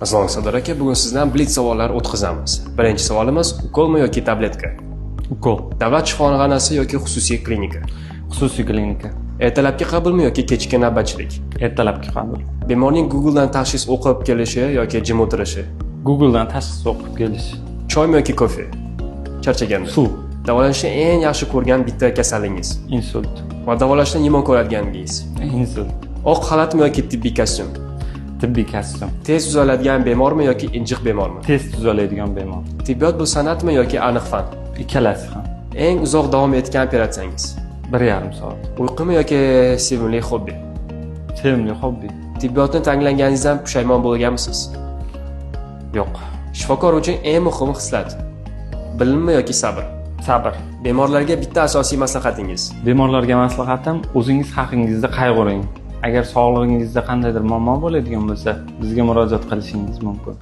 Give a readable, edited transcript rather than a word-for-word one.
Aslon Sardor aka, bugun sizdan blitz savollar o'tkazamiz. Birinchi savolimiz: ukolmi yoki tabletka? Ukol. Davlat shifoxonasi yoki xususiy klinika? Xususiy klinika. Ertalabki qabulmi yoki kechki navbatchilik? Ertalabki qabul. Bemorning Google'dan tashxis o'qib kelishi yoki jim o'tirishi? Google'dan tashxis o'qib kelish. Choymi yoki kofe? Charchaganda. Suv. Davolashni eng yaxshi ko'rgan bitta kasallingiz Insult. va davolashni yomon ko'radiganingiz? Insult. Oq xalatmi yoki tibbiy kostyum? Tibbiy kostyum. Tez tuzaladigan bemormi yoki injiq bemormi? Tez tuzaladigan bemor. Tibbiyot bu san'atmi yoki aniq fan? Ikkalasi ham. Eng uzoq davom etgan operatsiyangiz? 1,5 soat. Uyqumi yoki sevimli hobbi? Sevimli hobbi. Tibbiyotni tanlaganingizdan pushaymon bo'lganmisiz? Yo'q. Shifokor uchun eng muhim xislat: bilimmi yoki sabr? Sabr. Bemorlarga bitta asosiy maslahatingiz? Bemorlarga maslahatim, o'zingiz haqingizda qayg'uring. Agar sog'lig'ingizda qandaydir muammo bo'ladigan bo'lsa, bizga murojaat qilishingiz mumkin.